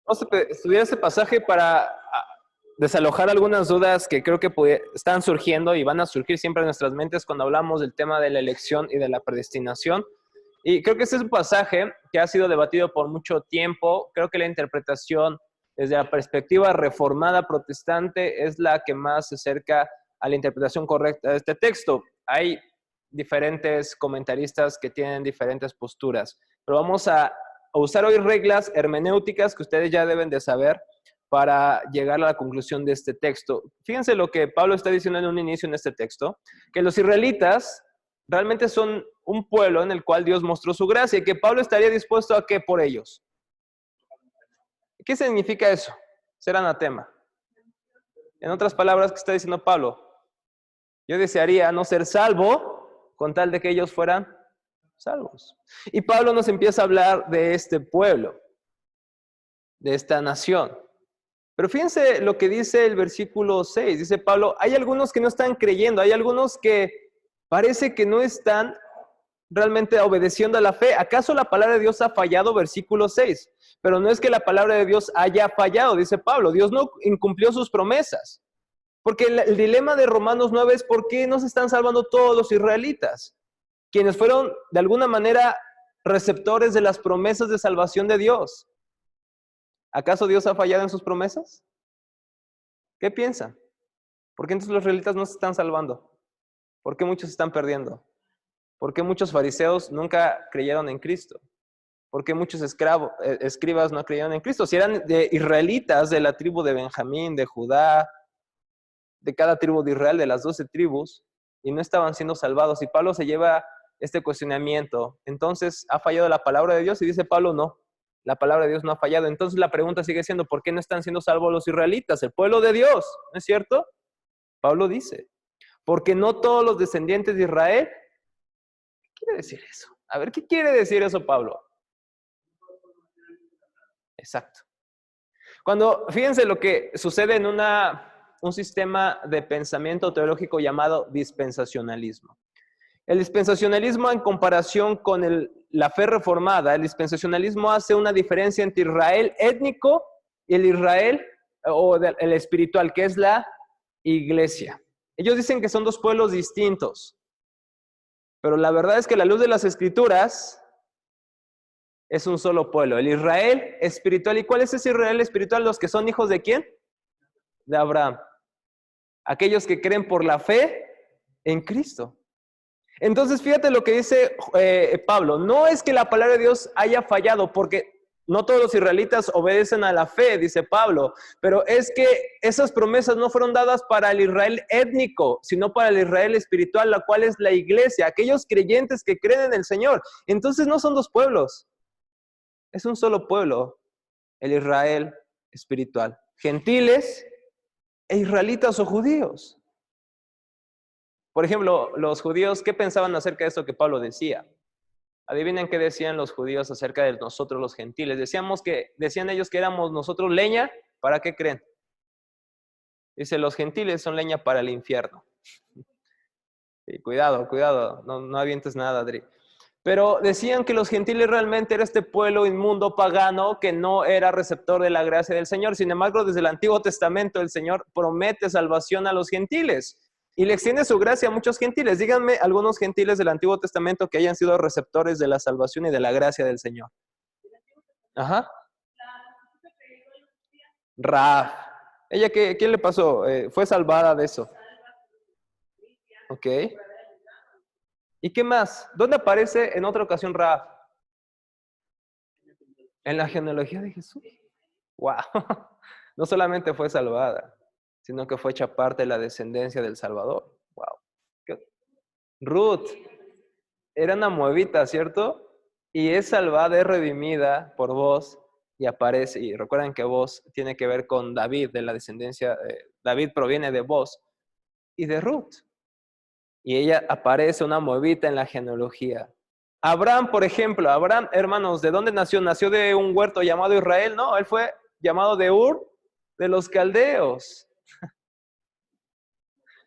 Vamos a estudiar este pasaje para desalojar algunas dudas que creo que están surgiendo y van a surgir siempre en nuestras mentes cuando hablamos del tema de la elección y de la predestinación. Y creo que este es un pasaje que ha sido debatido por mucho tiempo. Creo que la interpretación desde la perspectiva reformada protestante es la que más se acerca a la interpretación correcta de este texto. Hay diferentes comentaristas que tienen diferentes posturas, pero vamos a usar hoy reglas hermenéuticas que ustedes ya deben de saber para llegar a la conclusión de este texto. Fíjense lo que Pablo está diciendo en un inicio en este texto, que los israelitas realmente son un pueblo en el cual Dios mostró su gracia y que Pablo estaría dispuesto a qué por ellos. ¿Qué significa eso? Ser anatema. En otras palabras, ¿qué está diciendo Pablo? Yo desearía no ser salvo con tal de que ellos fueran salvos. Y Pablo nos empieza a hablar de este pueblo, de esta nación. Pero fíjense lo que dice el versículo 6. Dice Pablo, hay algunos que no están creyendo, hay algunos que parece que no están realmente obedeciendo a la fe. ¿Acaso la palabra de Dios ha fallado? Versículo 6. Pero no es que la palabra de Dios haya fallado, dice Pablo. Dios no incumplió sus promesas. Porque el dilema de Romanos 9 es ¿por qué no se están salvando todos los israelitas? Quienes fueron de alguna manera receptores de las promesas de salvación de Dios. ¿Acaso Dios ha fallado en sus promesas? ¿Qué piensan? ¿Por qué entonces los israelitas no se están salvando? ¿Por qué muchos se están perdiendo? ¿Por qué muchos fariseos nunca creyeron en Cristo? ¿Por qué muchos escribas no creyeron en Cristo? Si eran de israelitas de la tribu de Benjamín, de Judá, de cada tribu de Israel, de las 12 tribus, y no estaban siendo salvados. Y Pablo se lleva este cuestionamiento. Entonces, ¿ha fallado la palabra de Dios? Y dice Pablo, no. La palabra de Dios no ha fallado. Entonces la pregunta sigue siendo, ¿por qué no están siendo salvos los israelitas, el pueblo de Dios? ¿No es cierto? Pablo dice, porque no todos los descendientes de Israel. ¿Qué quiere decir eso? A ver, ¿qué quiere decir eso, Pablo? Exacto. Fíjense lo que sucede en un sistema de pensamiento teológico llamado dispensacionalismo. El dispensacionalismo, en comparación con la fe reformada, el dispensacionalismo hace una diferencia entre Israel étnico y el Israel o el espiritual, que es la iglesia. Ellos dicen que son dos pueblos distintos, pero la verdad es que a la luz de las escrituras es un solo pueblo, el Israel espiritual. ¿Y cuál es ese Israel espiritual? Los que son hijos de ¿quién? De Abraham. Aquellos que creen por la fe en Cristo. Entonces, fíjate lo que dice Pablo. No es que la palabra de Dios haya fallado, porque no todos los israelitas obedecen a la fe, dice Pablo, pero es que esas promesas no fueron dadas para el Israel étnico, sino para el Israel espiritual, la cual es la iglesia, aquellos creyentes que creen en el Señor. Entonces no son dos pueblos, es un solo pueblo, el Israel espiritual. Gentiles e israelitas o judíos. Por ejemplo, los judíos, ¿qué pensaban acerca de esto que Pablo decía? Adivinen qué decían los judíos acerca de nosotros los gentiles. Decían ellos que éramos nosotros leña, ¿para qué creen? Dice, los gentiles son leña para el infierno. Sí, cuidado, no avientes nada, Adri. Pero decían que los gentiles realmente era este pueblo inmundo, pagano, que no era receptor de la gracia del Señor. Sin embargo, desde el Antiguo Testamento el Señor promete salvación a los gentiles. Y le extiende su gracia a muchos gentiles. Díganme algunos gentiles del Antiguo Testamento que hayan sido receptores de la salvación y de la gracia del Señor. Ajá. Rahab. ¿Ella qué le pasó? Fue salvada de eso. Ok. ¿Y qué más? ¿Dónde aparece en otra ocasión Rahab? En la genealogía de Jesús. ¡Wow! No solamente fue salvada, sino que fue hecha parte de la descendencia del Salvador. ¡Wow! Ruth era una moabita, ¿cierto? Y es salvada, es redimida por Booz y aparece. Y recuerden que Booz tiene que ver con David, de la descendencia. David proviene de Booz y de Ruth. Y ella aparece una moabita en la genealogía. Abraham, por ejemplo, Abraham, hermanos, ¿de dónde nació? Nació de un huerto llamado Israel, ¿no? Él fue llamado de Ur, de los caldeos.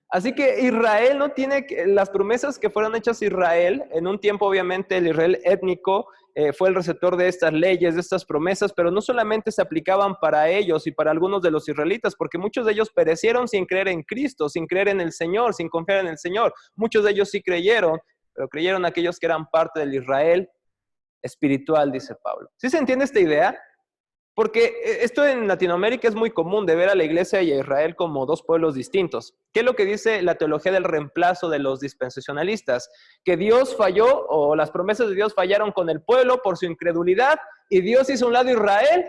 Así que Israel no tiene las promesas que fueron hechas a Israel, en un tiempo obviamente el Israel étnico fue el receptor de estas leyes, de estas promesas, pero no solamente se aplicaban para ellos y para algunos de los israelitas, porque muchos de ellos perecieron sin creer en Cristo, sin creer en el Señor, sin confiar en el Señor. Muchos de ellos sí creyeron, pero creyeron aquellos que eran parte del Israel espiritual, dice Pablo. ¿Sí se entiende esta idea? Porque esto en Latinoamérica es muy común de ver a la iglesia y a Israel como dos pueblos distintos. ¿Qué es lo que dice la teología del reemplazo de los dispensacionalistas? Que Dios falló o las promesas de Dios fallaron con el pueblo por su incredulidad y Dios hizo un lado a Israel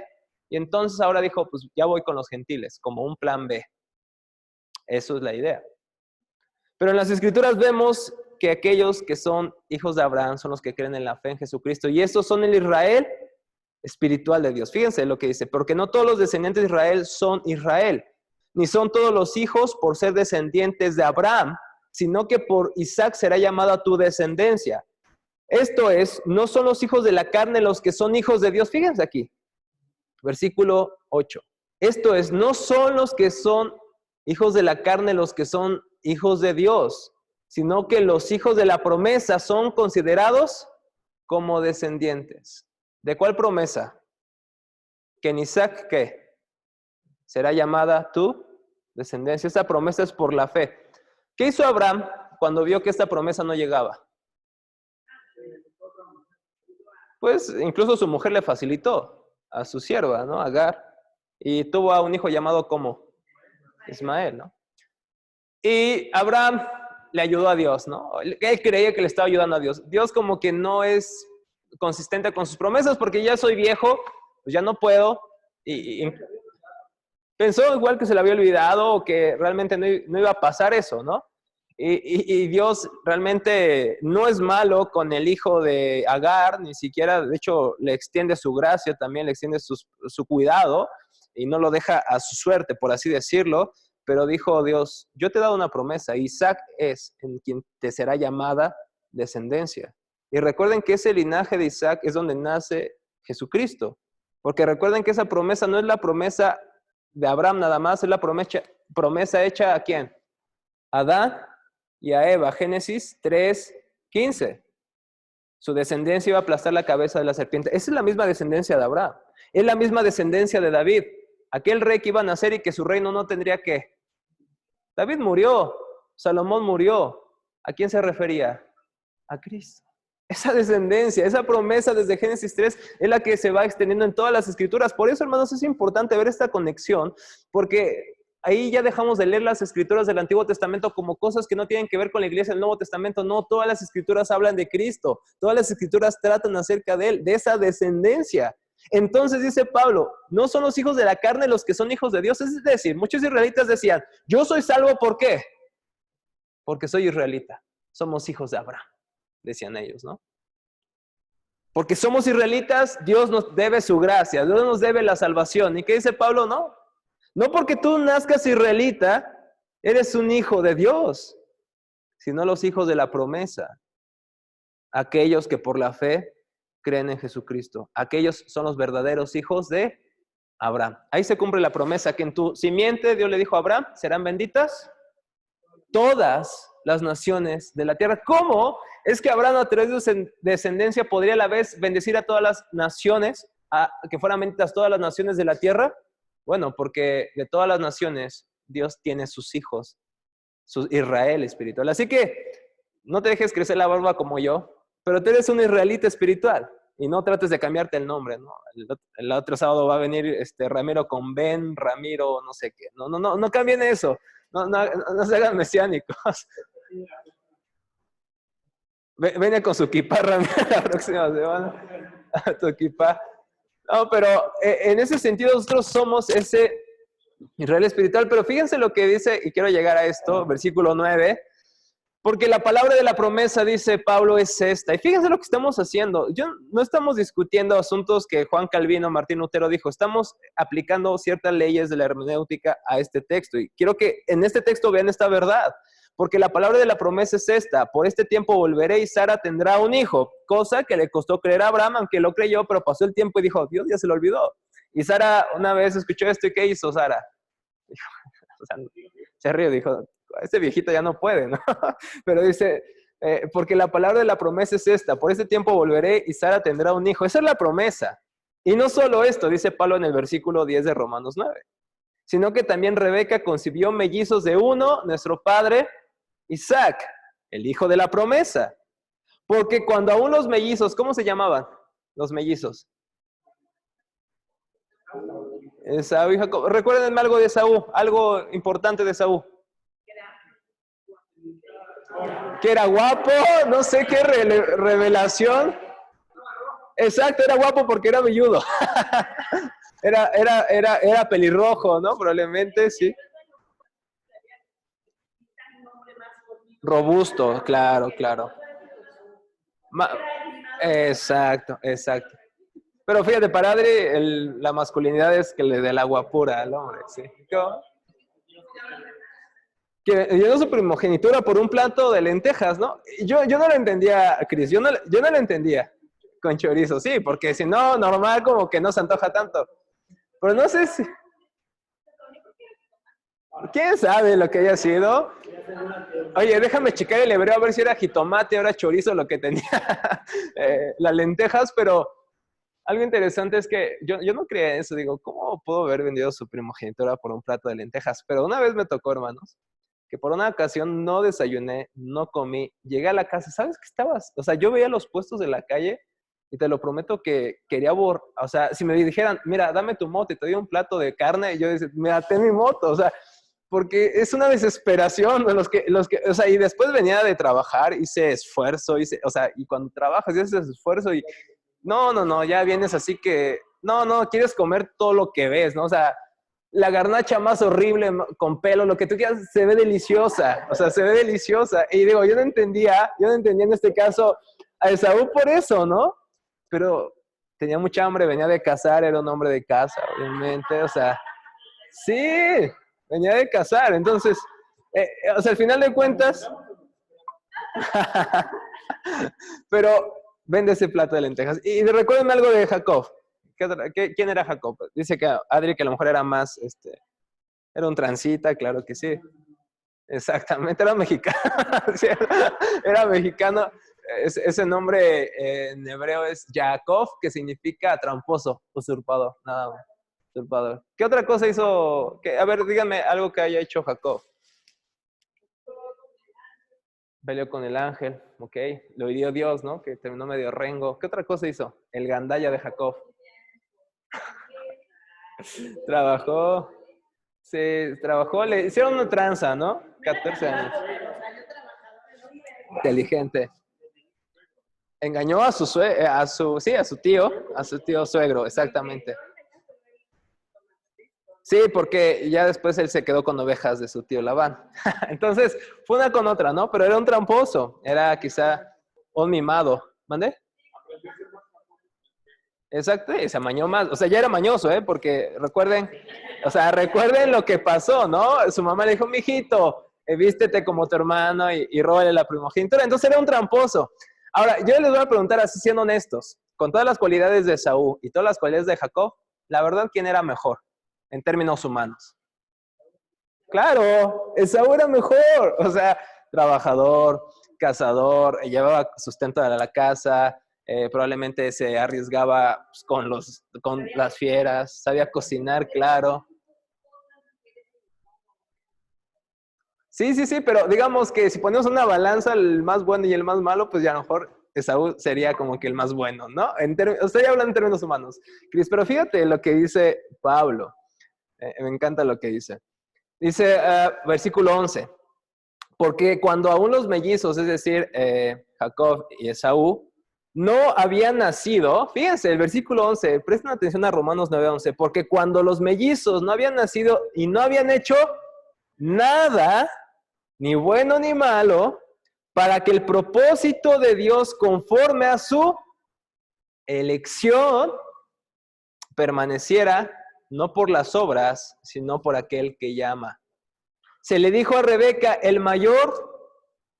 y entonces ahora dijo, pues ya voy con los gentiles, como un plan B. Eso es la idea. Pero en las Escrituras vemos que aquellos que son hijos de Abraham son los que creen en la fe en Jesucristo y estos son el Israel espiritual de Dios. Fíjense lo que dice, porque no todos los descendientes de Israel son Israel, ni son todos los hijos por ser descendientes de Abraham, sino que por Isaac será llamada tu descendencia. Esto es, no son los hijos de la carne los que son hijos de Dios. Fíjense aquí, versículo 8. Esto es, no son los que son hijos de la carne los que son hijos de Dios, sino que los hijos de la promesa son considerados como descendientes. ¿De cuál promesa? Que en Isaac, ¿qué? Será llamada tu descendencia. Esta promesa es por la fe. ¿Qué hizo Abraham cuando vio que esta promesa no llegaba? Pues incluso su mujer le facilitó a su sierva, ¿no? Agar. Y tuvo a un hijo llamado como Ismael, ¿no? Y Abraham le ayudó a Dios, ¿no? Él creía que le estaba ayudando a Dios. Dios como que no es consistente con sus promesas porque ya soy viejo, pues ya no puedo. Y pensó igual que se le había olvidado o que realmente no iba a pasar eso, ¿no? Y Dios realmente no es malo con el hijo de Agar, ni siquiera, de hecho, le extiende su gracia, también le extiende su cuidado y no lo deja a su suerte, por así decirlo. Pero dijo Dios, yo te he dado una promesa, Isaac es en quien te será llamada descendencia. Y recuerden que ese linaje de Isaac es donde nace Jesucristo. Porque recuerden que esa promesa no es la promesa de Abraham nada más, es la promesa hecha ¿a quién? A Adán y a Eva. Génesis 3:15. Su descendencia iba a aplastar la cabeza de la serpiente. Esa es la misma descendencia de Abraham. Es la misma descendencia de David. Aquel rey que iba a nacer y que su reino no tendría que. David murió, Salomón murió. ¿A quién se refería? A Cristo. Esa descendencia, esa promesa desde Génesis 3 es la que se va extendiendo en todas las escrituras. Por eso, hermanos, es importante ver esta conexión, porque ahí ya dejamos de leer las escrituras del Antiguo Testamento como cosas que no tienen que ver con la iglesia del Nuevo Testamento. No, todas las escrituras hablan de Cristo. Todas las escrituras tratan acerca de Él, de esa descendencia. Entonces dice Pablo, no son los hijos de la carne los que son hijos de Dios. Es decir, muchos israelitas decían, yo soy salvo, ¿por qué? Porque soy israelita. Somos hijos de Abraham, decían ellos, ¿no? Porque somos israelitas, Dios nos debe su gracia, Dios nos debe la salvación. ¿Y qué dice Pablo? No, no porque tú nazcas israelita, eres un hijo de Dios, sino los hijos de la promesa. Aquellos que por la fe creen en Jesucristo. Aquellos son los verdaderos hijos de Abraham. Ahí se cumple la promesa que en tu simiente, Dios le dijo a Abraham, serán benditas todas las naciones de la tierra. ¿Cómo es que Abraham a través de su descendencia podría a la vez bendecir a todas las naciones, a que fueran benditas todas las naciones de la tierra? Bueno, porque de todas las naciones Dios tiene sus hijos, su Israel espiritual. Así que no te dejes crecer la barba como yo, pero tú eres un israelita espiritual y no trates de cambiarte el nombre, ¿no? El otro sábado va a venir Ramiro con Ben, Ramiro, no sé qué. No cambien eso. No se hagan mesiánicos. Viene con su kipá, Ramiro, la próxima semana. Tu kipá. No, pero en ese sentido nosotros somos ese Israel espiritual. Pero fíjense lo que dice, y quiero llegar a esto, versículo 9. Porque la palabra de la promesa, dice Pablo, es esta. Y fíjense lo que estamos haciendo. No estamos discutiendo asuntos que Juan Calvino, Martín Lutero dijo. Estamos aplicando ciertas leyes de la hermenéutica a este texto. Y quiero que en este texto vean esta verdad. Porque la palabra de la promesa es esta. Por este tiempo volveré y Sara tendrá un hijo. Cosa que le costó creer a Abraham, aunque lo creyó, pero pasó el tiempo y dijo, Dios ya se lo olvidó. Y Sara una vez escuchó esto y ¿qué hizo Sara? Dijo, o sea, se rió, dijo, este viejito ya no puede, ¿no? Pero dice, porque la palabra de la promesa es esta, por este tiempo volveré y Sara tendrá un hijo. Esa es la promesa. Y no solo esto, dice Pablo en el versículo 10 de Romanos 9, sino que también Rebeca concibió mellizos de uno, nuestro padre, Isaac, el hijo de la promesa. Porque cuando aún los mellizos, ¿cómo se llamaban los mellizos? Esaú y Jacob. Recuérdenme algo de Esaú, algo importante de Esaú. Que era guapo, no sé qué revelación. Exacto, era guapo porque era velludo. Era pelirrojo, ¿no? Probablemente, sí. Robusto, claro, claro. Exacto, exacto. Pero fíjate, para Adri, la masculinidad es que le dé el agua pura al hombre, ¿sí? Que dio su primogenitura por un plato de lentejas, ¿no? Yo no lo entendía, Cris, yo no lo entendía con chorizo, sí, porque si no, normal como que no se antoja tanto. Pero no sé si... ¿Quién sabe lo que haya sido? Oye, déjame checar el hebreo a ver si era jitomate o era chorizo lo que tenía las lentejas, pero algo interesante es que yo no creía en eso. Digo, ¿cómo puedo haber vendido su primogenitura por un plato de lentejas? Pero una vez me tocó, hermanos, que por una ocasión no desayuné, no comí, llegué a la casa, ¿sabes qué estabas? O sea, yo veía los puestos de la calle y te lo prometo que quería o sea, si me dijeran, mira, dame tu moto y te doy un plato de carne, y yo decía, mira, ten mi moto, o sea, porque es una desesperación, o sea, y después venía de trabajar, hice esfuerzo, o sea, y cuando trabajas y haces esfuerzo y no, ya vienes así que, no, quieres comer todo lo que ves, ¿no? O sea, la garnacha más horrible con pelo, lo que tú quieras, se ve deliciosa, o sea, se ve deliciosa. Y digo, yo no entendía en este caso a Esaú por eso, ¿no? Pero tenía mucha hambre, venía de cazar, era un hombre de casa, obviamente, o sea, sí, venía de cazar, entonces, o sea, al final de cuentas, pero vende ese plato de lentejas. Y recuérdenme algo de Jacob. ¿Quién era Jacob? Dice que Adri que a lo mejor era más, era un transita, claro que sí. Exactamente, era mexicano. Sí, era mexicano. Ese nombre en hebreo es Jacob, que significa tramposo, usurpador, nada más. Usurpador. ¿Qué otra cosa hizo? A ver, díganme algo que haya hecho Jacob. Peleó con el ángel, ok. Lo hirió Dios, ¿no? Que terminó medio rengo. ¿Qué otra cosa hizo? El gandalla de Jacob. Trabajó. Sí, trabajó. Le hicieron una tranza, ¿no? 14 años. Inteligente. Engañó a su tío suegro, exactamente. Sí, porque ya después él se quedó con ovejas de su tío Labán. Entonces, fue una con otra, ¿no? Pero era un tramposo, era quizá un mimado. ¿Mande? Exacto, y se amañó más. O sea, ya era mañoso, ¿eh? Porque recuerden lo que pasó, ¿no? Su mamá le dijo, mijito, vístete como tu hermano y róbale la primogenitura. Entonces era un tramposo. Ahora, yo les voy a preguntar así, siendo honestos, con todas las cualidades de Esaú y todas las cualidades de Jacob, la verdad, ¿quién era mejor en términos humanos? Claro, Esaú era mejor. O sea, trabajador, cazador, llevaba sustento a la casa, probablemente se arriesgaba pues, con las fieras, sabía cocinar, claro. Sí, pero digamos que si ponemos una balanza, el más bueno y el más malo, pues ya a lo mejor Esaú sería como que el más bueno, ¿no? Estoy hablando en términos humanos, Cris, pero fíjate lo que dice Pablo. Me encanta lo que dice. Dice, versículo 11, porque cuando aún los mellizos, es decir, Jacob y Esaú, no habían nacido, fíjense, el versículo 11, presten atención a Romanos 9:11, porque cuando los mellizos no habían nacido y no habían hecho nada, ni bueno ni malo, para que el propósito de Dios conforme a su elección permaneciera, no por las obras, sino por aquel que llama. Se le dijo a Rebeca, el mayor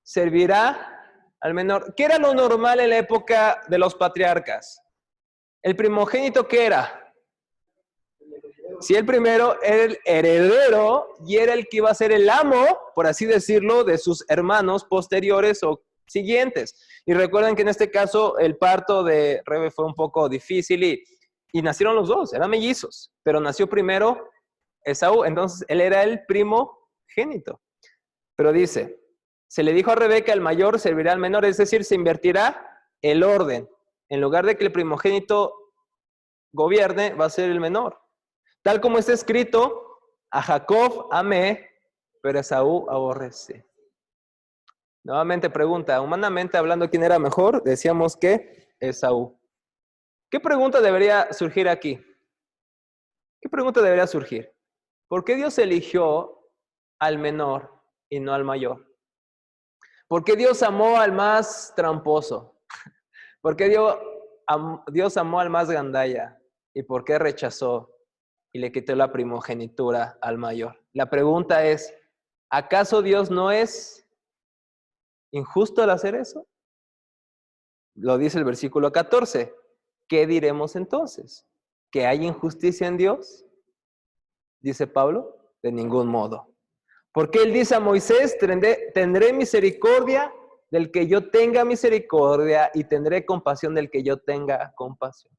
servirá al menor. ¿Qué era lo normal en la época de los patriarcas? ¿El primogénito qué era? Si el primero era el heredero y era el que iba a ser el amo, por así decirlo, de sus hermanos posteriores o siguientes. Y recuerden que en este caso el parto de Rebe fue un poco difícil y nacieron los dos, eran mellizos, pero nació primero Esaú, entonces él era el primogénito. Pero dice, se le dijo a Rebeca, el mayor servirá al menor, es decir, se invertirá el orden. En lugar de que el primogénito gobierne, va a ser el menor. Tal como está escrito, a Jacob amé, pero a Esaú aborrecí. Nuevamente pregunta, humanamente hablando, ¿quién era mejor? Decíamos que Esaú. ¿Qué pregunta debería surgir aquí? ¿Qué pregunta debería surgir? ¿Por qué Dios eligió al menor y no al mayor? ¿Por qué Dios amó al más tramposo? ¿Por qué Dios amó al más gandalla? ¿Y por qué rechazó y le quitó la primogenitura al mayor? La pregunta es, ¿acaso Dios no es injusto al hacer eso? Lo dice el versículo 14. ¿Qué diremos entonces? ¿Que hay injusticia en Dios? Dice Pablo, de ningún modo. Porque él dice a Moisés, tendré misericordia del que yo tenga misericordia y tendré compasión del que yo tenga compasión.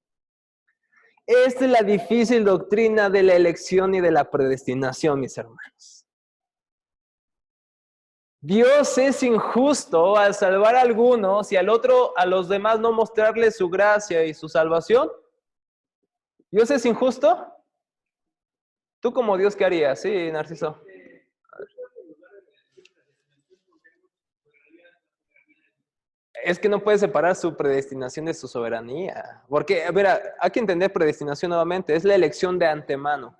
Esta es la difícil doctrina de la elección y de la predestinación, mis hermanos. Dios es injusto al salvar a algunos y a los demás no mostrarles su gracia y su salvación. ¿Dios es injusto? ¿Tú como Dios qué harías? Sí, Narciso. Es que no puedes separar su predestinación de su soberanía. Porque, mira, hay que entender predestinación nuevamente. Es la elección de antemano.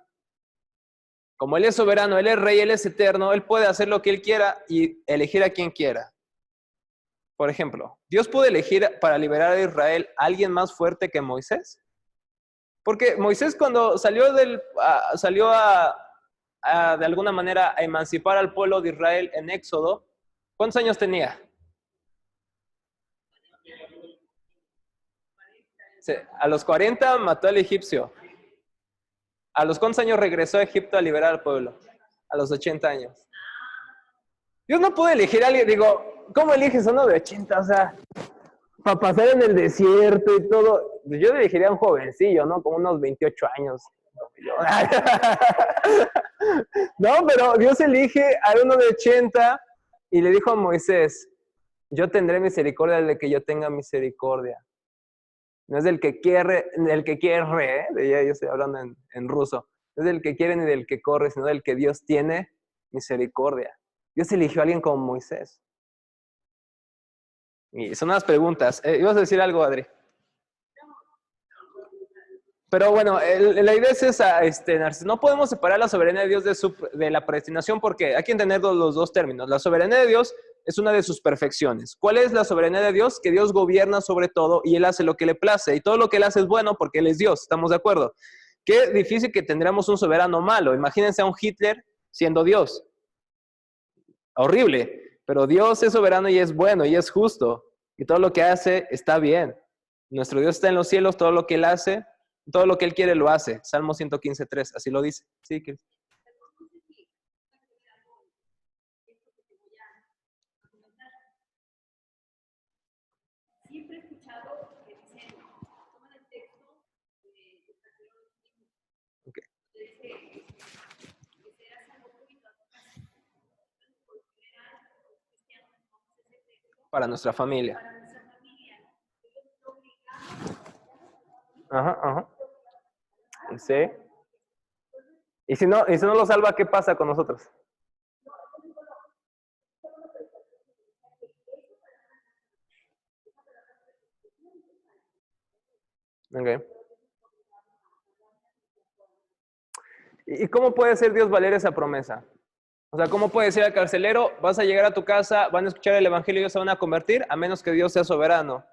Como Él es soberano, Él es rey, Él es eterno, Él puede hacer lo que Él quiera y elegir a quien quiera. Por ejemplo, ¿Dios puede elegir para liberar a Israel a alguien más fuerte que Moisés? Porque Moisés cuando salió de alguna manera a emancipar al pueblo de Israel en Éxodo, ¿cuántos años tenía? A los 40 mató al egipcio. ¿A los cuántos años regresó a Egipto a liberar al pueblo? A los 80 años. Dios no puede elegir a alguien, digo, ¿cómo eliges a uno de 80? O sea, para pasar en el desierto y todo. Yo elegiría a un jovencillo, ¿no? Como unos 28 años. No, pero Dios elige a uno de 80 y le dijo a Moisés, yo tendré misericordia del que yo tenga misericordia. No es del que quiere, ¿eh? Yo estoy hablando en ruso. No es del que quiere ni del que corre, sino del que Dios tiene misericordia. Dios eligió a alguien como Moisés. Y son unas preguntas. ¿Ibas a decir algo, Adri? Pero bueno, la idea es esa, Narciso. No podemos separar la soberanía de Dios de la predestinación porque hay que entender los dos términos. La soberanía de Dios es una de sus perfecciones. ¿Cuál es la soberanía de Dios? Que Dios gobierna sobre todo y Él hace lo que le place. Y todo lo que Él hace es bueno porque Él es Dios. ¿Estamos de acuerdo? Qué difícil que tendríamos un soberano malo. Imagínense a un Hitler siendo Dios. Horrible. Pero Dios es soberano y es bueno y es justo. Y todo lo que hace está bien. Nuestro Dios está en los cielos, todo lo que Él hace, todo lo que Él quiere lo hace. Salmo 115:3, así lo dice. Sí, que... Siempre he escuchado que dicen, toman el texto de Okay. dice que será salvo tú y tu casa. Por lo general, los cristianos tomamos ese texto Para nuestra familia. para nuestra familia. Ellos lo obligamos. Ajá, ajá. Sí. Y si no lo salva, ¿qué pasa con nosotros? Okay. ¿Y cómo puede ser Dios valer esa promesa? O sea, ¿cómo puede decir al carcelero, vas a llegar a tu casa, van a escuchar el evangelio y ellos se van a convertir, a menos que Dios sea soberano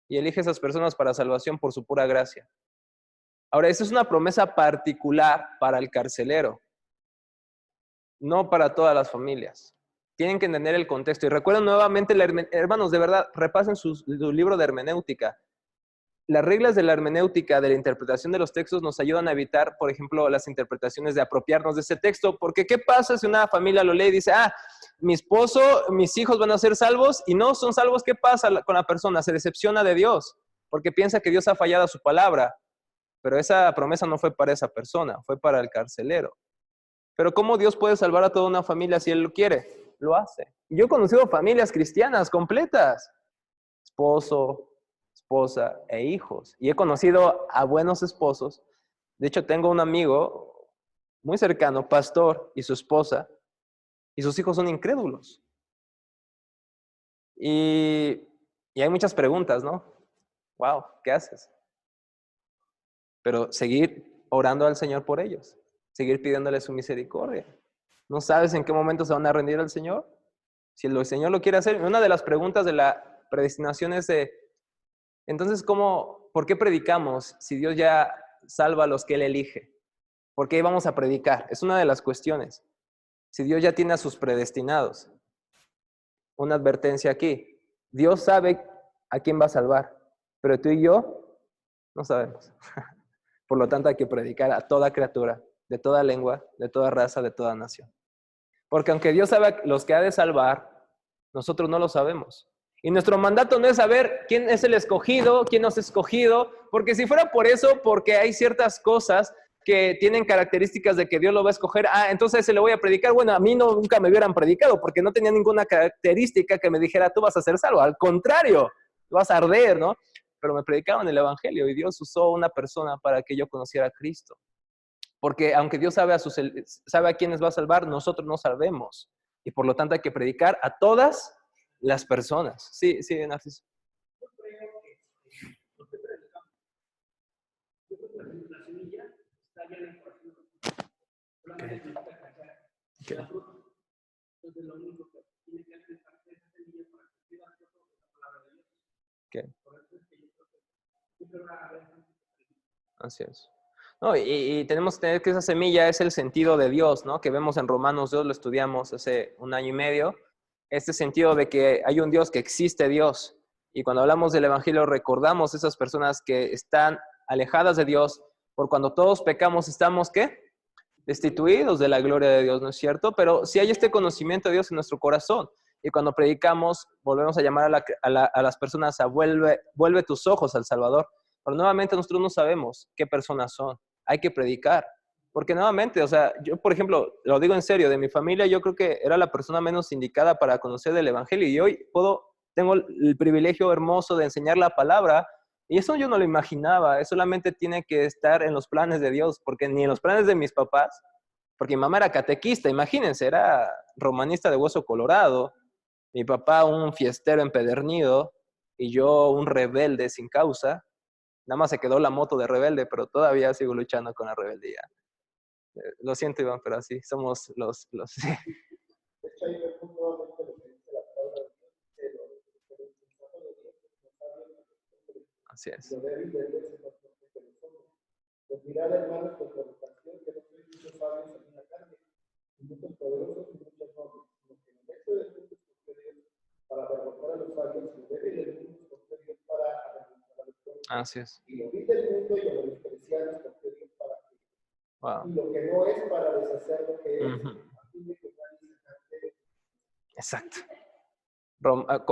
y elige a esas personas para salvación por su pura gracia? Ahora, esa es una promesa particular para el carcelero, no para todas las familias. Tienen que entender el contexto. Y recuerden nuevamente, hermanos, de verdad, repasen su libro de hermenéutica. las reglas de la hermenéutica, de la interpretación de los textos, nos ayudan a evitar, por ejemplo, las interpretaciones de apropiarnos de ese texto. Porque, ¿qué pasa si una familia lo lee y dice, mi esposo, mis hijos van a ser salvos y no son salvos? ¿Qué pasa con la persona? Se decepciona de Dios porque piensa que Dios ha fallado a su palabra. Pero esa promesa no fue para esa persona, fue para el carcelero. Pero ¿cómo Dios puede salvar a toda una familia si Él lo quiere? Lo hace. Yo he conocido familias cristianas completas. Esposo, esposa e hijos. Y he conocido a buenos esposos. De hecho, tengo un amigo muy cercano, pastor, y su esposa, y sus hijos son incrédulos. Y hay muchas preguntas, ¿no? Wow, ¿qué haces? Pero seguir orando al Señor por ellos, seguir pidiéndole su misericordia. ¿No sabes en qué momento se van a rendir al Señor? Si el Señor lo quiere hacer. Una de las preguntas de la predestinación es entonces, ¿por qué predicamos si Dios ya salva a los que Él elige? ¿Por qué vamos a predicar? Es una de las cuestiones. Si Dios ya tiene a sus predestinados. Una advertencia aquí. Dios sabe a quién va a salvar, pero tú y yo no sabemos. Por lo tanto, hay que predicar a toda criatura, de toda lengua, de toda raza, de toda nación. Porque aunque Dios sabe a los que ha de salvar, nosotros no lo sabemos. Y nuestro mandato no es saber quién es el escogido, quién no es escogido, porque si fuera por eso, porque hay ciertas cosas que tienen características de que Dios lo va a escoger, entonces se le voy a predicar. Bueno, a mí nunca me hubieran predicado, porque no tenía ninguna característica que me dijera, tú vas a ser salvo. Al contrario, vas a arder, ¿no? Pero me predicaban el evangelio y Dios usó una persona para que yo conociera a Cristo. Porque aunque Dios sabe a quienes va a salvar, nosotros no sabemos. Y por lo tanto hay que predicar a todas las personas. Sí, Narciso. Yo creo que lo que predicamos, yo creo que la semilla está ya en el corazón. Solamente necesita crecer la fruta. Entonces lo único que tiene que hacer es parte de esa semilla para que viva la palabra de Dios. Por eso es que yo creo que siempre va a haber. Así es. No, y tenemos que tener que esa semilla es el sentido de Dios, ¿no? Que vemos en Romanos 2, lo estudiamos hace 1 año y medio. Este sentido de que hay un Dios, que existe Dios. Y cuando hablamos del evangelio recordamos esas personas que están alejadas de Dios, por cuando todos pecamos estamos, ¿qué? Destituidos de la gloria de Dios, ¿no es cierto? Pero si hay este conocimiento de Dios en nuestro corazón, y cuando predicamos volvemos a llamar a las personas a vuelve tus ojos al Salvador. Pero nuevamente nosotros no sabemos qué personas son. Hay que predicar. Porque nuevamente, o sea, yo por ejemplo, lo digo en serio, de mi familia yo creo que era la persona menos indicada para conocer del evangelio. Y hoy tengo el privilegio hermoso de enseñar la palabra. Y eso yo no lo imaginaba. Eso solamente tiene que estar en los planes de Dios. Porque ni en los planes de mis papás, porque mi mamá era catequista, imagínense, era romanista de hueso colorado. Mi papá un fiestero empedernido y yo un rebelde sin causa. Nada más se quedó la moto de rebelde, pero todavía sigo luchando con la rebeldía. Lo siento, Iván, pero así somos los sí. De hecho, ahí vemos nuevamente lo que dice la palabra de Dios, que los mensajes de Dios no saben. Así es. Lo débil de Dios es más fuerte que los hombres. Pues mirad, hermanos, con preocupación que no sois muchos sabios en la carne, y muchos poderosos y muchos nobles, sino que en el hecho del mundo escogió Dios para derrotar a los sabios, y lo débil del mundo escogió Dios para avergonzar a los fuertes. Así es. Y lo vil del mundo y a los despreciados escogió Dios para que. Wow. Y lo que no es para deshacer lo que es, a fin de que nadie se jacte. Exacto.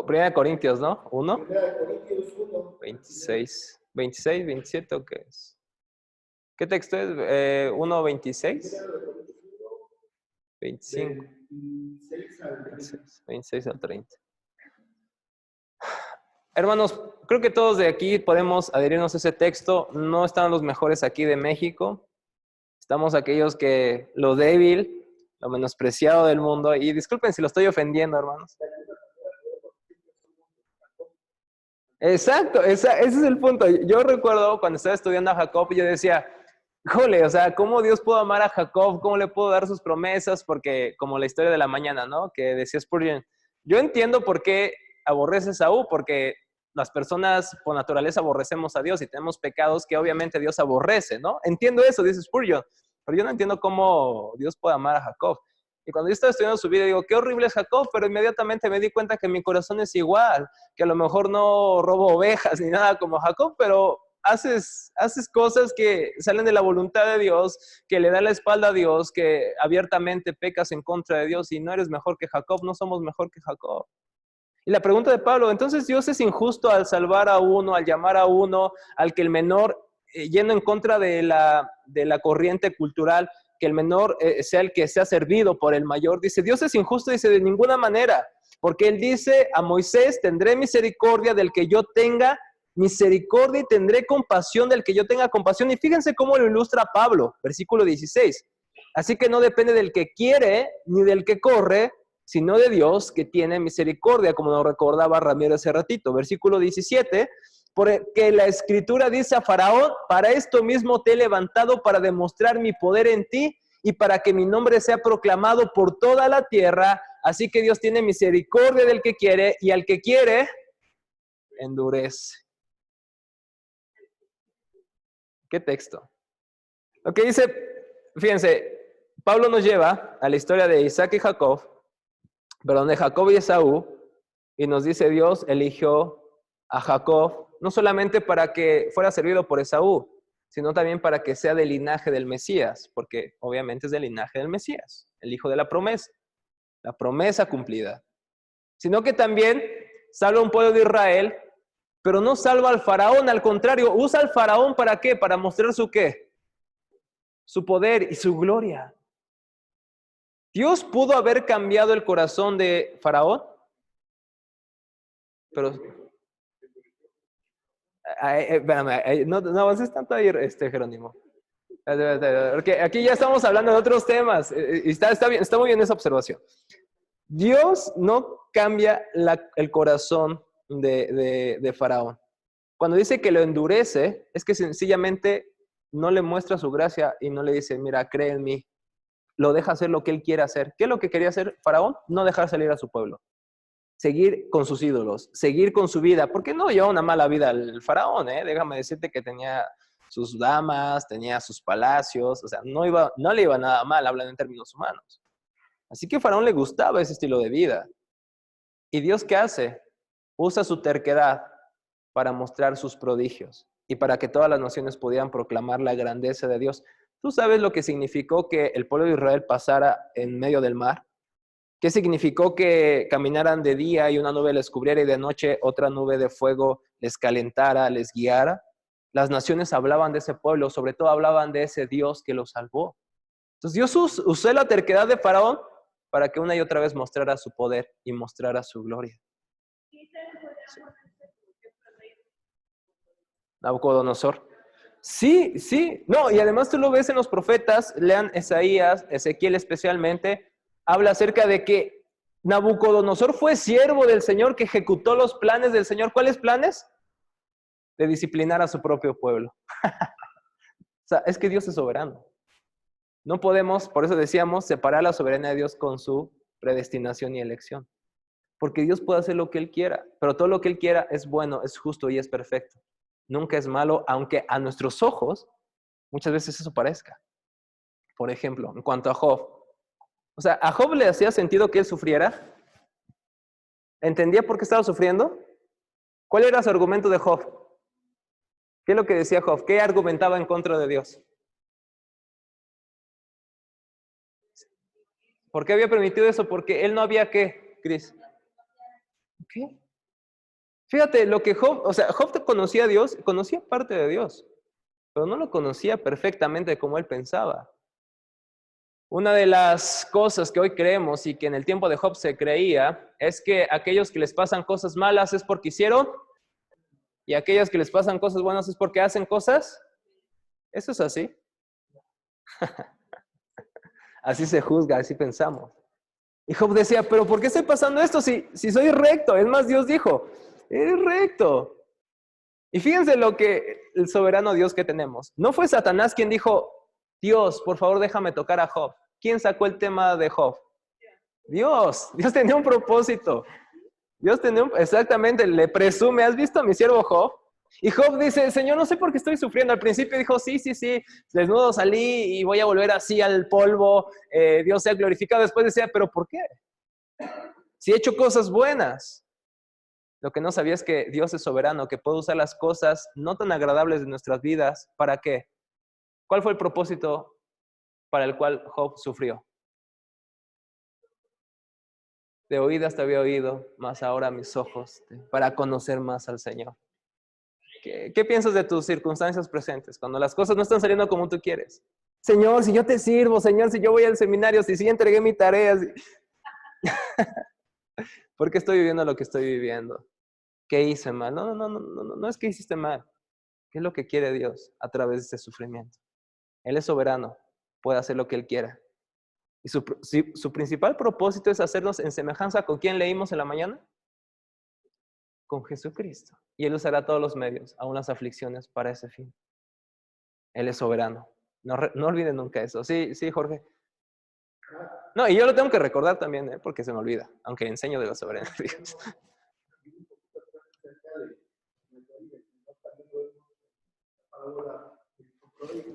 Primera de Corintios, ¿no? 1. Primera de Corintios 1. 26, 27, ¿o qué es? ¿Qué texto es? 1, 26. 25. 26 al 30. Hermanos, creo que todos de aquí podemos adherirnos a ese texto. No están los mejores aquí de México. Estamos aquellos que lo débil, lo menospreciado del mundo. Y disculpen si lo estoy ofendiendo, hermanos. Exacto, ese es el punto. Yo recuerdo cuando estaba estudiando a Jacob, yo decía, jole, o sea, ¿cómo Dios pudo amar a Jacob? ¿Cómo le puedo dar sus promesas? Porque como la historia de la mañana, ¿no? Que decía Spurgeon, yo entiendo por qué aborrece a Esaú, porque las personas por naturaleza aborrecemos a Dios y tenemos pecados que obviamente Dios aborrece, ¿no? Entiendo eso, dice Spurgeon, pero yo no entiendo cómo Dios puede amar a Jacob. Y cuando yo estaba estudiando su vida, digo, qué horrible es Jacob, pero inmediatamente me di cuenta que mi corazón es igual, que a lo mejor no robo ovejas ni nada como Jacob, pero haces cosas que salen de la voluntad de Dios, que le da la espalda a Dios, que abiertamente pecas en contra de Dios y no eres mejor que Jacob, no somos mejor que Jacob. Y la pregunta de Pablo, entonces Dios es injusto al salvar a uno, al llamar a uno, al que el menor, yendo en contra de la corriente cultural, que el menor sea el que sea servido por el mayor. Dice, Dios es injusto, dice, de ninguna manera, porque él dice a Moisés, tendré misericordia del que yo tenga misericordia y tendré compasión del que yo tenga compasión. Y fíjense cómo lo ilustra Pablo, versículo 16. Así que no depende del que quiere ni del que corre, sino de Dios que tiene misericordia, como nos recordaba Ramiro hace ratito. Versículo 17, porque la Escritura dice a Faraón, para esto mismo te he levantado para demostrar mi poder en ti y para que mi nombre sea proclamado por toda la tierra. Así que Dios tiene misericordia del que quiere y al que quiere, endurece. ¿Qué texto? Lo que dice, fíjense, Pablo nos lleva a la historia de Isaac y Jacob, perdón, de Jacob y Esaú, y nos dice Dios eligió a Jacob, no solamente para que fuera servido por Esaú, sino también para que sea del linaje del Mesías, porque obviamente es del linaje del Mesías, el hijo de la promesa cumplida. Sino que también salva a un pueblo de Israel, pero no salva al faraón, al contrario, usa al faraón ¿para qué? Para mostrar su ¿qué? Su poder y su gloria. Dios pudo haber cambiado el corazón de faraón, pero no avances tanto ahí, Jerónimo. Porque aquí ya estamos hablando de otros temas. Y está bien, está muy bien esa observación. Dios no cambia el corazón de Faraón. Cuando dice que lo endurece, es que sencillamente no le muestra su gracia y no le dice, mira, cree en mí. Lo deja hacer lo que él quiere hacer. ¿Qué es lo que quería hacer Faraón? No dejar salir a su pueblo. Seguir con sus ídolos, seguir con su vida. Porque no llevaba una mala vida el Faraón, ¿eh? Déjame decirte que tenía sus damas, tenía sus palacios, o sea, no le iba nada mal, hablando en términos humanos. Así que a Faraón le gustaba ese estilo de vida. ¿Y Dios qué hace? Usa su terquedad para mostrar sus prodigios y para que todas las naciones pudieran proclamar la grandeza de Dios. ¿Tú sabes lo que significó que el pueblo de Israel pasara en medio del mar? ¿Qué significó que caminaran de día y una nube les cubriera y de noche otra nube de fuego les calentara, les guiara? Las naciones hablaban de ese pueblo, sobre todo hablaban de ese Dios que los salvó. Entonces Dios usó la terquedad de Faraón para que una y otra vez mostrara su poder y mostrara su gloria. Nabucodonosor. Sí, sí. No, y además tú lo ves en los profetas, lean Isaías, Ezequiel especialmente, habla acerca de que Nabucodonosor fue siervo del Señor que ejecutó los planes del Señor. ¿Cuáles planes? De disciplinar a su propio pueblo. O sea, es que Dios es soberano. No podemos, por eso decíamos, separar la soberanía de Dios con su predestinación y elección. Porque Dios puede hacer lo que Él quiera, pero todo lo que Él quiera es bueno, es justo y es perfecto. Nunca es malo, aunque a nuestros ojos muchas veces eso parezca. Por ejemplo, en cuanto a Job. O sea, ¿a Job le hacía sentido que él sufriera? ¿Entendía por qué estaba sufriendo? ¿Cuál era su argumento de Job? ¿Qué es lo que decía Job? ¿Qué argumentaba en contra de Dios? ¿Por qué había permitido eso? Porque él no había ¿qué, Cris? ¿Qué? Fíjate, lo que Job, o sea, Job conocía a Dios, conocía parte de Dios, pero no lo conocía perfectamente como él pensaba. Una de las cosas que hoy creemos y que en el tiempo de Job se creía es que aquellos que les pasan cosas malas es porque hicieron y aquellos que les pasan cosas buenas es porque hacen cosas. ¿Eso es así? Así se juzga, así pensamos. Y Job decía, pero ¿por qué estoy pasando esto si soy recto? Es más, Dios dijo, eres recto. Y fíjense lo que el soberano Dios que tenemos. No fue Satanás quien dijo, Dios, por favor déjame tocar a Job. ¿Quién sacó el tema de Job? Dios. Dios tenía un propósito. Dios tenía exactamente, le presume, ¿has visto a mi siervo Job? Y Job dice, Señor, no sé por qué estoy sufriendo. Al principio dijo, sí, desnudo salí y voy a volver así al polvo. Dios sea glorificado. Después decía, ¿pero por qué? Si he hecho cosas buenas. Lo que no sabía es que Dios es soberano, que puede usar las cosas no tan agradables de nuestras vidas. ¿Para qué? ¿Cuál fue el propósito para el cual Job sufrió? De oídas te había oído, mas ahora mis ojos, para conocer más al Señor. ¿Qué piensas de tus circunstancias presentes? Cuando las cosas no están saliendo como tú quieres. Señor, si yo te sirvo, Señor, si yo voy al seminario, si entregué mi tarea. ¿Por qué estoy viviendo lo que estoy viviendo? ¿Qué hice mal? No es que hiciste mal. ¿Qué es lo que quiere Dios a través de ese sufrimiento? Él es soberano, puede hacer lo que Él quiera. Y su principal propósito es hacernos en semejanza con quien leímos en la mañana. Con Jesucristo. Y Él usará todos los medios, aun las aflicciones, para ese fin. Él es soberano. No olviden nunca eso. Sí, Jorge. No, y yo lo tengo que recordar también, porque se me olvida, aunque enseño de la soberanía de Dios.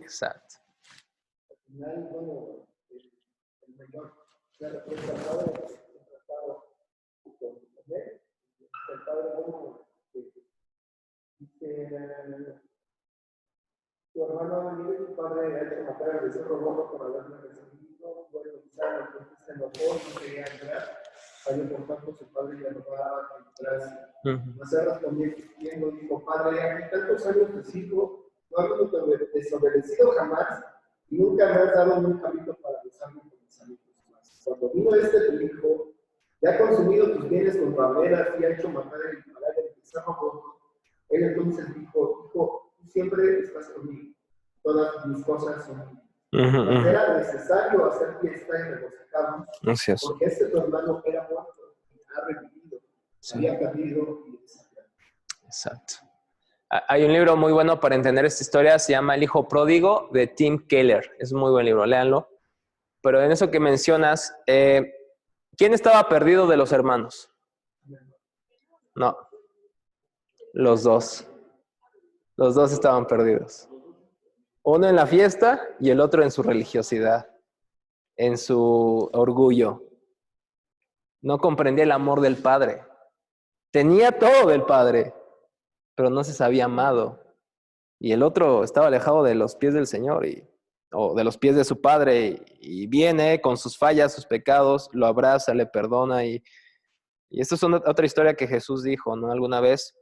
Exacto. Al final, bueno, el mayor claro, fue tratado con él. El padre, bueno, dice, tu hermano Miguel, tu padre ha hecho matar al becerro rojo por haberme recibido, bueno, quizá entonces se enojó, no quería entrar, falló por tanto su padre ya no daba que entrase. Mas respondió diciendo, dijo, padre, aquí tantos años te sigo, no habiendo desobedecido jamás, y nunca me has dado un camino para besarme con mis amigos más. Cuando vino tu hijo, ya ha consumido tus bienes con rameras y ha hecho matar el becerro rojo, él entonces dijo, hijo, tú siempre estás conmigo, todas mis cosas son mías. Era necesario hacer fiesta y regocijarnos, porque tu hermano era muerto y ha revivido, había perdido y desafiado. Exacto. Hay un libro muy bueno para entender esta historia, se llama El Hijo Pródigo, de Tim Keller. Es un muy buen libro, léanlo. Pero en eso que mencionas, ¿quién estaba perdido de los hermanos? No, los dos. Los dos estaban perdidos. Uno en la fiesta y el otro en su religiosidad, en su orgullo. No comprendía el amor del Padre. Tenía todo del Padre, pero no se sabía amado. Y el otro estaba alejado de los pies del Señor o de los pies de su Padre y viene con sus fallas, sus pecados, lo abraza, le perdona. Y esto es otra historia que Jesús dijo, ¿no? Alguna vez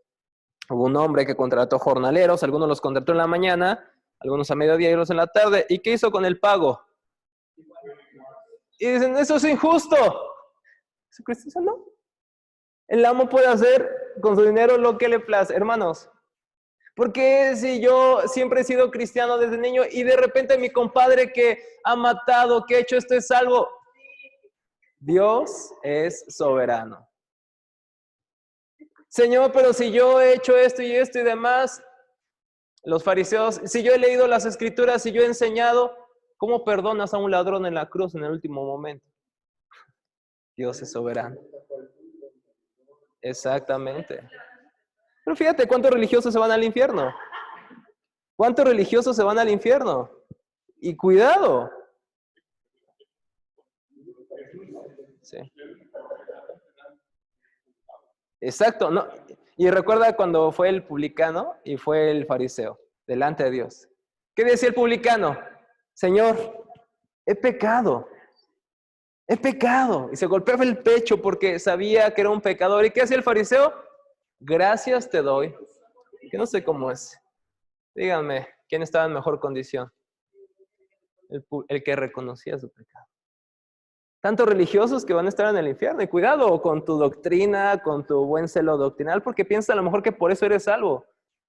hubo un hombre que contrató jornaleros, algunos los contrató en la mañana, algunos a mediodía y otros en la tarde. ¿Y qué hizo con el pago? Y dicen, eso es injusto. Jesucristo dice, no. El amo puede hacer con su dinero lo que le place. Hermanos, ¿por qué si yo siempre he sido cristiano desde niño y de repente mi compadre que ha matado, que ha hecho esto es salvo? Dios es soberano. Señor, pero si yo he hecho esto y demás, los fariseos, si yo he leído las escrituras, si yo he enseñado, ¿cómo perdonas a un ladrón en la cruz en el último momento? Dios es soberano. Exactamente. Pero fíjate cuántos religiosos se van al infierno. ¿Cuántos religiosos se van al infierno? Y cuidado. Sí. Exacto. No. Y recuerda cuando fue el publicano y fue el fariseo delante de Dios. ¿Qué decía el publicano? Señor, he pecado. He pecado. Y se golpeaba el pecho porque sabía que era un pecador. ¿Y qué hacía el fariseo? Gracias te doy. Que no sé cómo es. Díganme, ¿quién estaba en mejor condición? El que reconocía su pecado. Tantos religiosos que van a estar en el infierno. Y cuidado con tu doctrina, con tu buen celo doctrinal, porque piensas a lo mejor que por eso eres salvo.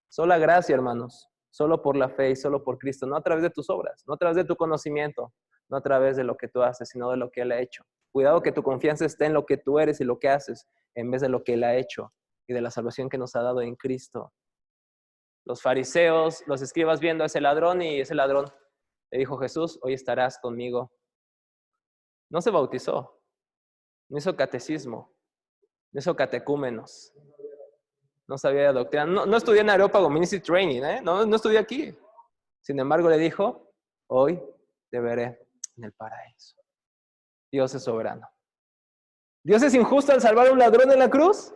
Sola gracia, hermanos. Solo por la fe y solo por Cristo. No a través de tus obras, no a través de tu conocimiento, no a través de lo que tú haces, sino de lo que Él ha hecho. Cuidado que tu confianza esté en lo que tú eres y lo que haces, en vez de lo que Él ha hecho y de la salvación que nos ha dado en Cristo. Los fariseos, los escribas viendo a ese ladrón y ese ladrón le dijo, Jesús, hoy estarás conmigo. No se bautizó, no hizo catecismo, no hizo catecúmenos, no sabía de doctrina, no estudié en Areópago Ministry Training, no estudié aquí. Sin embargo le dijo, hoy te veré en el paraíso. Dios es soberano. ¿Dios es injusto al salvar a un ladrón en la cruz?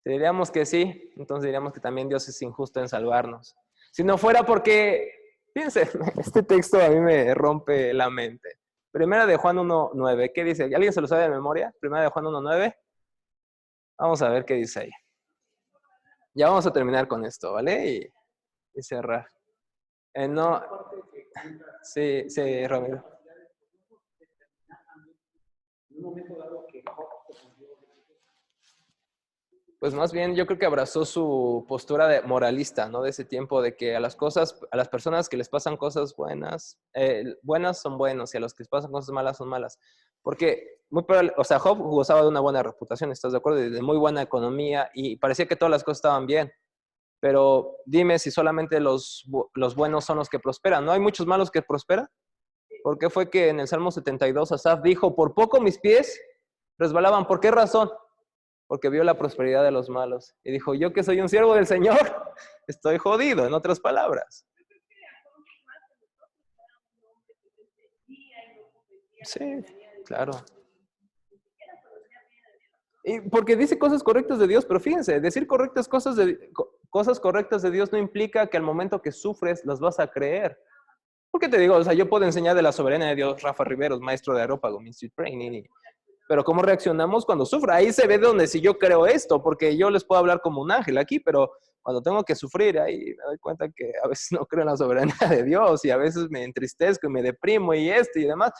Si diríamos que sí, entonces diríamos que también Dios es injusto en salvarnos. Si no fuera porque, fíjense, este texto a mí me rompe la mente. Primera de Juan 1:9, ¿qué dice? ¿Alguien se lo sabe de memoria? Primera de Juan 1:9. Vamos a ver qué dice ahí. Ya vamos a terminar con esto, ¿vale? Y cerrar. No, sí, sí, Ramiro. En un momento dado que Job se volvió Pues más bien yo creo que abrazó su postura de moralista, ¿no? De ese tiempo, de que a las personas que les pasan cosas buenas, buenas son buenos y a los que les pasan cosas malas son malas. Porque, o sea, Job gozaba de una buena reputación, ¿estás de acuerdo? De muy buena economía y parecía que todas las cosas estaban bien. Pero dime si solamente los buenos son los que prosperan. ¿No hay muchos malos que prosperan? ¿Por qué fue que en el Salmo 72 Asaf dijo, por poco mis pies resbalaban? ¿Por qué razón? Porque vio la prosperidad de los malos. Y dijo, yo que soy un siervo del Señor, estoy jodido, en otras palabras. Sí, claro. Y porque dice cosas correctas de Dios, pero fíjense, decir cosas correctas de Dios no implica que al momento que sufres las vas a creer. Porque te digo, o sea, yo puedo enseñar de la soberanía de Dios, Rafa Riveros, maestro de Areópago, Ministry Training, pero ¿cómo reaccionamos cuando sufre? Ahí se ve donde si yo creo esto, porque yo les puedo hablar como un ángel aquí, pero cuando tengo que sufrir, ahí me doy cuenta que a veces no creo en la soberanía de Dios y a veces me entristezco y me deprimo y y demás.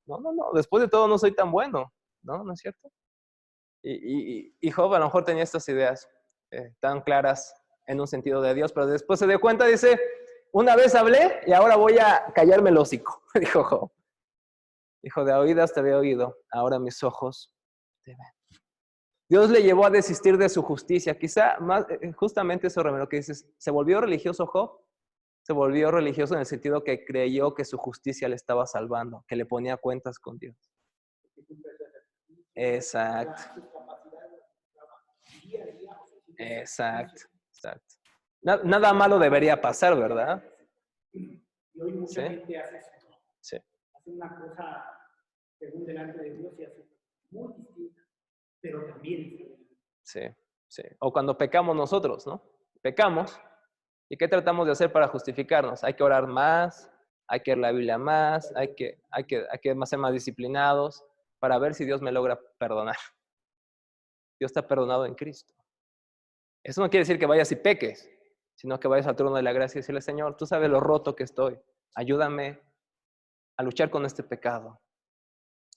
No, después de todo no soy tan bueno, ¿no? ¿No es cierto? Y Job a lo mejor tenía estas ideas tan claras en un sentido de Dios, pero después se dio cuenta, dice, una vez hablé y ahora voy a callarme el hocico, dijo Job. Dijo, de oídas te había oído, ahora mis ojos te ven. Dios le llevó a desistir de su justicia. Quizá más, justamente eso, Romero, que dices, ¿se volvió religioso Job? Se volvió religioso en el sentido que creyó que su justicia le estaba salvando, que le ponía cuentas con Dios. Exacto. Exacto. Nada malo debería pasar, ¿verdad? Y hoy mucha gente hace eso. Sí. Hace una cosa según delante de Dios y hace muy distinta, pero también. Sí, sí. O cuando pecamos nosotros, ¿no? Pecamos. ¿Y qué tratamos de hacer para justificarnos? Hay que orar más, hay que leer la Biblia más, hay que ser más disciplinados para ver si Dios me logra perdonar. Dios está perdonado en Cristo. Eso no quiere decir que vayas y peques, sino que vayas al trono de la gracia y decirle, Señor, tú sabes lo roto que estoy. Ayúdame a luchar con este pecado.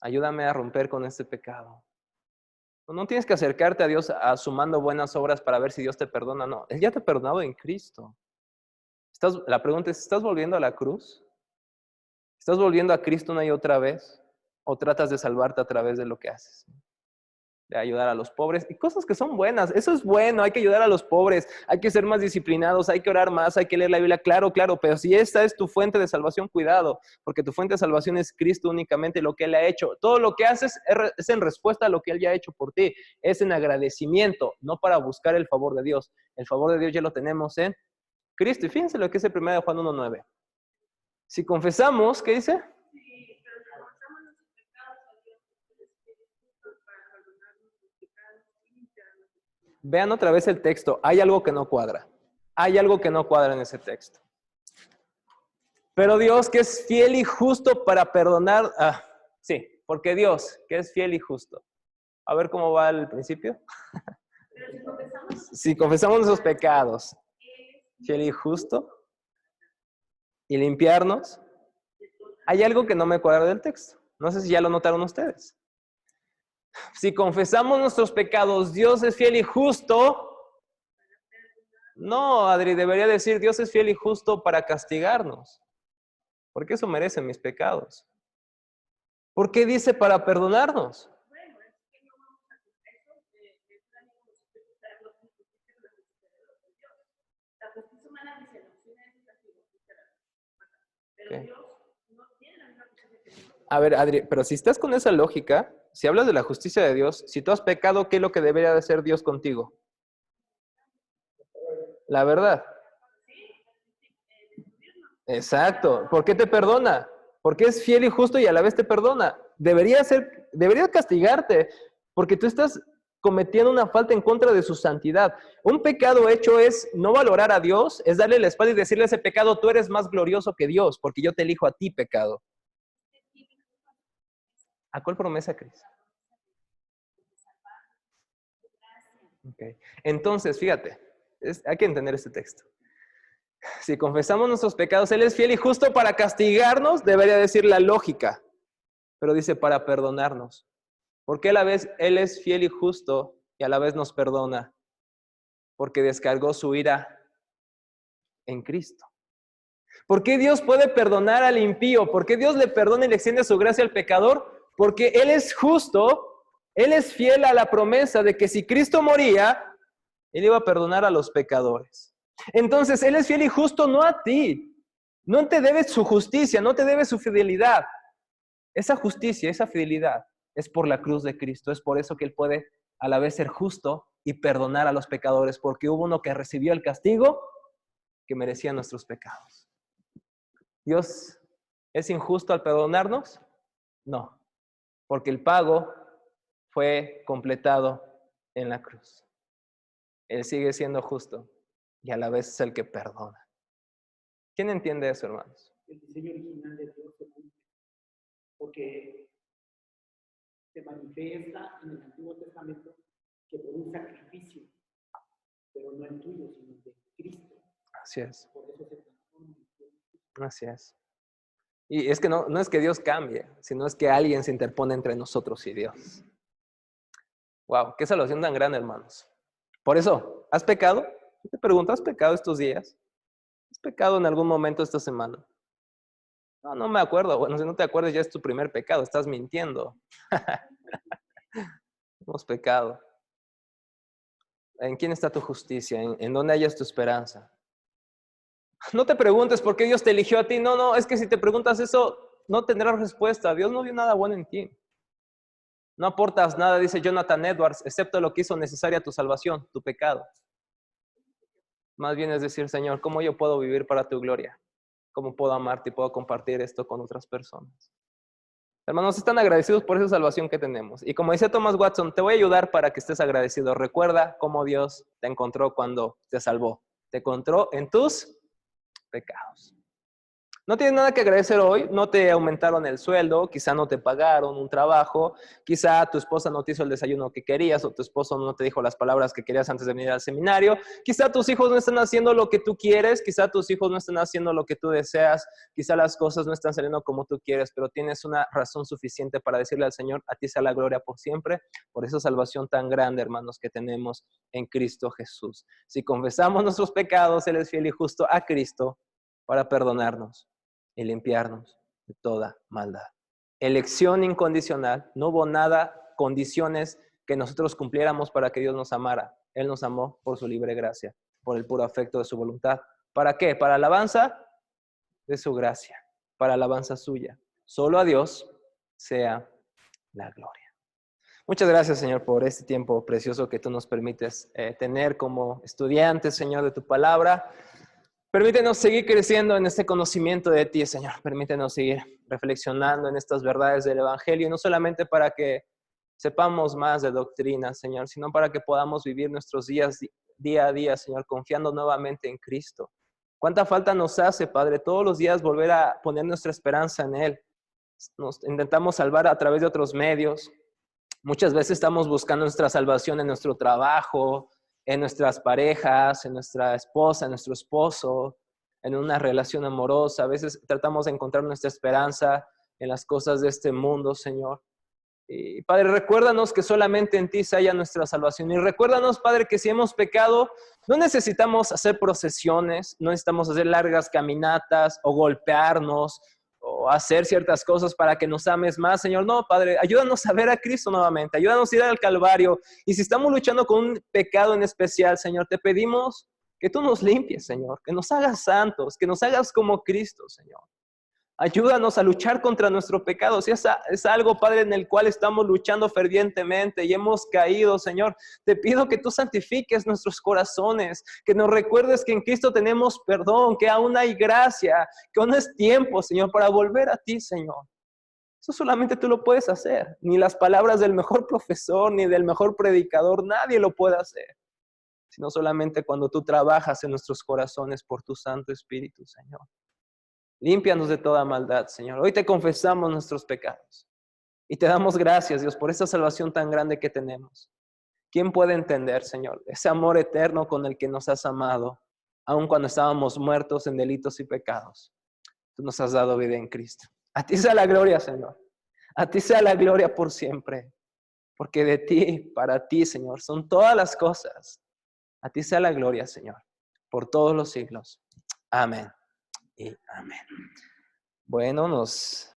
Ayúdame a romper con este pecado. No tienes que acercarte a Dios sumando buenas obras para ver si Dios te perdona. No, Él ya te ha perdonado en Cristo. La pregunta es, ¿estás volviendo a la cruz? ¿Estás volviendo a Cristo una y otra vez? ¿O tratas de salvarte a través de lo que haces? De ayudar a los pobres y cosas que son buenas. Eso es bueno, hay que ayudar a los pobres, hay que ser más disciplinados, hay que orar más, hay que leer la Biblia, claro, pero si esta es tu fuente de salvación, cuidado, porque tu fuente de salvación es Cristo únicamente, lo que Él ha hecho. Todo lo que haces es en respuesta a lo que Él ya ha hecho por ti, es en agradecimiento, no para buscar el favor de Dios. El favor de Dios ya lo tenemos en Cristo. Y fíjense lo que dice 1 Juan 1:9. Si confesamos, ¿qué dice? Vean otra vez el texto. Hay algo que no cuadra. Hay algo que no cuadra en ese texto. Pero Dios, que es fiel y justo para perdonar. Sí, porque Dios, que es fiel y justo. A ver cómo va el principio. Si confesamos nuestros pecados, fiel y justo, y limpiarnos. Hay algo que no me cuadra del texto. No sé si ya lo notaron ustedes. Si confesamos nuestros pecados, Dios es fiel y justo. No, Adri, debería decir Dios es fiel y justo para castigarnos. Porque eso merecen mis pecados. ¿Por qué dice para perdonarnos? Okay. A ver, Adri, pero si estás con esa lógica, si hablas de la justicia de Dios, si tú has pecado, ¿qué es lo que debería de hacer Dios contigo? La verdad. Exacto. ¿Por qué te perdona? Porque es fiel y justo y a la vez te perdona. Debería castigarte, porque tú estás cometiendo una falta en contra de su santidad. Un pecado hecho es no valorar a Dios, es darle la espalda y decirle a ese pecado, tú eres más glorioso que Dios, porque yo te elijo a ti, pecado. ¿A cuál promesa, Cris? Okay. Entonces, fíjate, hay que entender este texto. Si confesamos nuestros pecados, Él es fiel y justo para castigarnos, debería decir la lógica, pero dice para perdonarnos. Porque a la vez Él es fiel y justo y a la vez nos perdona, porque descargó su ira en Cristo. ¿Por qué Dios puede perdonar al impío? ¿Por qué Dios le perdona y le extiende su gracia al pecador? Porque Él es justo, Él es fiel a la promesa de que si Cristo moría, Él iba a perdonar a los pecadores. Entonces, Él es fiel y justo no a ti. No te debe su justicia, no te debe su fidelidad. Esa justicia, esa fidelidad es por la cruz de Cristo. Es por eso que Él puede a la vez ser justo y perdonar a los pecadores, porque hubo uno que recibió el castigo que merecía nuestros pecados. ¿Dios es injusto al perdonarnos? No, porque el pago fue completado en la cruz. Él sigue siendo justo y a la vez es el que perdona. ¿Quién entiende eso, hermanos? El diseño original de Dios se cumple, porque se manifiesta en el Antiguo Testamento que por un sacrificio, pero no el tuyo, sino el de Cristo. Así es. Por eso se transforma. Así es. Y es que no es que Dios cambie, sino es que alguien se interpone entre nosotros y Dios. Wow, qué salvación tan grande, hermanos. Por eso, ¿has pecado? Yo te pregunto, ¿has pecado estos días? ¿Has pecado en algún momento esta semana? No me acuerdo. Bueno, si no te acuerdas, ya es tu primer pecado, estás mintiendo. Hemos pecado. ¿En quién está tu justicia? ¿En dónde hayas tu esperanza? No te preguntes por qué Dios te eligió a ti. No, es que si te preguntas eso, no tendrás respuesta. Dios no vio nada bueno en ti. No aportas nada, dice Jonathan Edwards, excepto lo que hizo necesaria tu salvación, tu pecado. Más bien es decir, Señor, ¿cómo yo puedo vivir para tu gloria? ¿Cómo puedo amarte y puedo compartir esto con otras personas? Hermanos, están agradecidos por esa salvación que tenemos. Y como dice Thomas Watson, te voy a ayudar para que estés agradecido. Recuerda cómo Dios te encontró cuando te salvó. Te encontró en tus pecados. No tienes nada que agradecer hoy, no te aumentaron el sueldo, quizá no te pagaron un trabajo, quizá tu esposa no te hizo el desayuno que querías o tu esposo no te dijo las palabras que querías antes de venir al seminario, quizá tus hijos no están haciendo lo que tú quieres, quizá tus hijos no están haciendo lo que tú deseas, quizá las cosas no están saliendo como tú quieres, pero tienes una razón suficiente para decirle al Señor, a ti sea la gloria por siempre, por esa salvación tan grande, hermanos, que tenemos en Cristo Jesús. Si confesamos nuestros pecados, Él es fiel y justo a Cristo para perdonarnos y limpiarnos de toda maldad. Elección incondicional, no hubo nada, condiciones que nosotros cumpliéramos para que Dios nos amara. Él nos amó por su libre gracia, por el puro afecto de su voluntad. ¿Para qué? Para alabanza de su gracia, para alabanza suya. Solo a Dios sea la gloria. Muchas gracias, Señor, por este tiempo precioso que tú nos permites tener como estudiantes, Señor, de tu palabra. Permítenos seguir creciendo en este conocimiento de ti, Señor. Permítenos seguir reflexionando en estas verdades del Evangelio, no solamente para que sepamos más de doctrina, Señor, sino para que podamos vivir nuestros días día a día, Señor, confiando nuevamente en Cristo. ¿Cuánta falta nos hace, Padre, todos los días volver a poner nuestra esperanza en Él? Nos intentamos salvar a través de otros medios. Muchas veces estamos buscando nuestra salvación en nuestro trabajo, en nuestras parejas, en nuestra esposa, en nuestro esposo, en una relación amorosa. A veces tratamos de encontrar nuestra esperanza en las cosas de este mundo, Señor. Y Padre, recuérdanos que solamente en ti se halla nuestra salvación. Y recuérdanos, Padre, que si hemos pecado, no necesitamos hacer procesiones, no necesitamos hacer largas caminatas o golpearnos o hacer ciertas cosas para que nos ames más, Señor. No, Padre, ayúdanos a ver a Cristo nuevamente, ayúdanos a ir al Calvario. Y si estamos luchando con un pecado en especial, Señor, te pedimos que tú nos limpies, Señor, que nos hagas santos, que nos hagas como Cristo, Señor. Ayúdanos a luchar contra nuestro pecado. Si es algo, Padre, en el cual estamos luchando fervientemente y hemos caído, Señor, te pido que tú santifiques nuestros corazones, que nos recuerdes que en Cristo tenemos perdón, que aún hay gracia, que aún es tiempo, Señor, para volver a ti, Señor. Eso solamente tú lo puedes hacer. Ni las palabras del mejor profesor, ni del mejor predicador, nadie lo puede hacer. Sino solamente cuando tú trabajas en nuestros corazones por tu Santo Espíritu, Señor. Límpianos de toda maldad, Señor. Hoy te confesamos nuestros pecados. Y te damos gracias, Dios, por esta salvación tan grande que tenemos. ¿Quién puede entender, Señor, ese amor eterno con el que nos has amado, aun cuando estábamos muertos en delitos y pecados? Tú nos has dado vida en Cristo. A ti sea la gloria, Señor. A ti sea la gloria por siempre. Porque de ti, para ti, Señor, son todas las cosas. A ti sea la gloria, Señor, por todos los siglos. Amén y amén. Bueno, nos